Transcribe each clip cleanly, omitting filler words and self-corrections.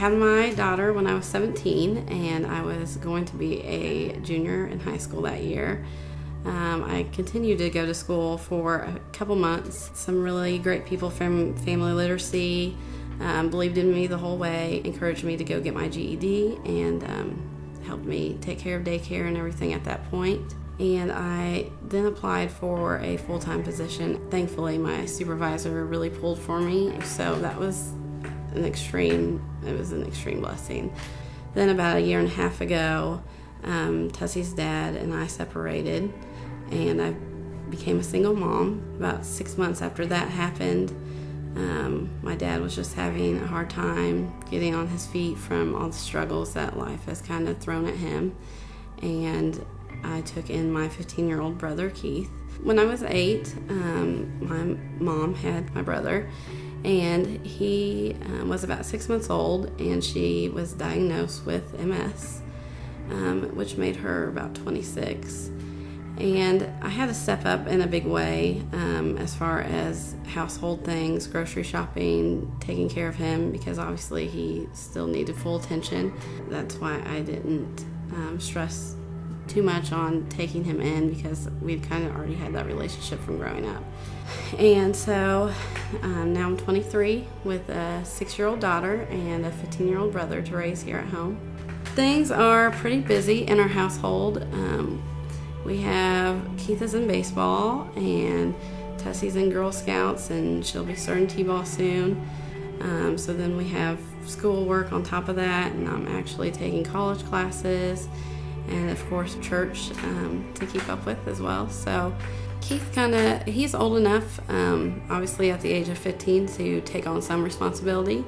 had my daughter when I was 17, and I was going to be a junior in high school that year. I continued to go to school for a couple months. Some really great people from Family Literacy believed in me the whole way, encouraged me to go get my GED, and helped me take care of daycare and everything at that point. And I then applied for a full-time position. Thankfully, my supervisor really pulled for me, so that was an extreme blessing. Then about a year and a half ago, Tussie's dad and I separated, and I became a single mom. About 6 months after that happened, my dad was just having a hard time getting on his feet from all the struggles that life has kind of thrown at him. And I took in my 15-year-old brother, Keith. When I was 8, my mom had my brother, and he was about 6 months old, and she was diagnosed with MS, which made her about 26. And I had to step up in a big way as far as household things, grocery shopping, taking care of him, because obviously he still needed full attention. That's why I didn't stress too much on taking him in, because we'd kind of already had that relationship from growing up. And so now I'm 23 with a 6-year-old daughter and a 15-year-old brother to raise here at home. Things are pretty busy in our household. We have Keith is in baseball, and Tussie's in Girl Scouts, and she'll be starting T-ball soon. So then we have schoolwork on top of that, and I'm actually taking college classes, and of course church to keep up with as well. So Keith he's old enough, obviously at the age of 15, to take on some responsibility.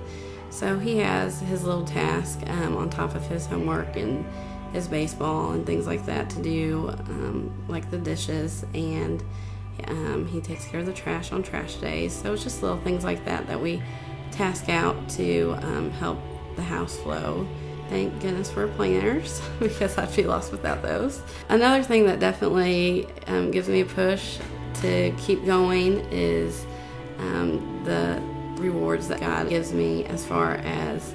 So he has his little task on top of his homework and his baseball and things like that to do, like the dishes, and he takes care of the trash on trash days. So it's just little things like that that we task out to help the house flow. Thank goodness for planners, because I'd be lost without those. Another thing that definitely gives me a push to keep going is the rewards that God gives me as far as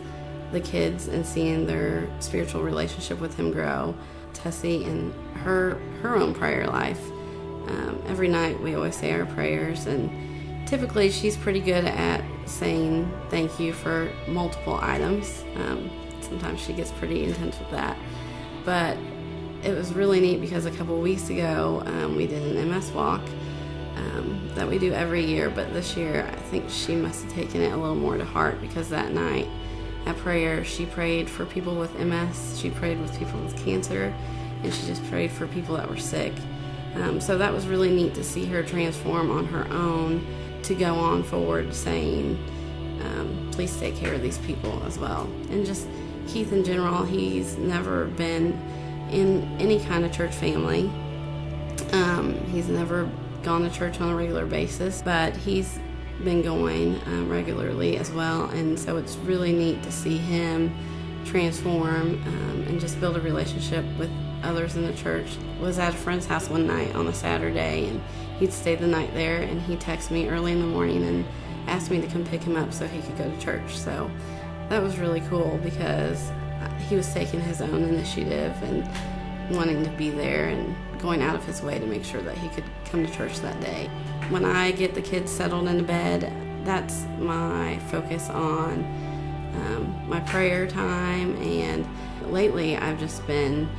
the kids and seeing their spiritual relationship with Him grow. Tussie and her own prayer life. Every night we always say our prayers, and typically she's pretty good at saying thank you for multiple items. Sometimes she gets pretty intense with that. But it was really neat because a couple weeks ago we did an MS walk that we do every year, but this year I think she must have taken it a little more to heart, because that night at prayer she prayed for people with MS, she prayed with people with cancer, and she just prayed for people that were sick. So that was really neat to see her transform on her own to go on forward saying, please take care of these people as well. And just Keith in general, he's never been in any kind of church family. He's never gone to church on a regular basis, but he's been going regularly as well. And so it's really neat to see him transform and just build a relationship with others in the church. Was at a friend's house one night on a Saturday, and he'd stayed the night there, and he texted me early in the morning and asked me to come pick him up so he could go to church. So that was really cool, because he was taking his own initiative and wanting to be there and going out of his way to make sure that he could come to church that day. When I get the kids settled into bed, that's my focus on my prayer time, and lately I've just been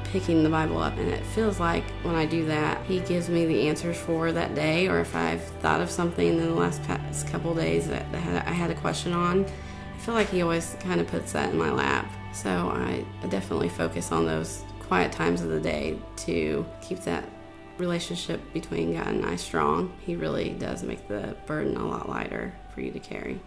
picking the Bible up, and it feels like when I do that, He gives me the answers for that day, or if I've thought of something in the last couple of days that I had a question on, I feel like He always kind of puts that in my lap. So I definitely focus on those quiet times of the day to keep that relationship between God and I strong. He really does make the burden a lot lighter for you to carry.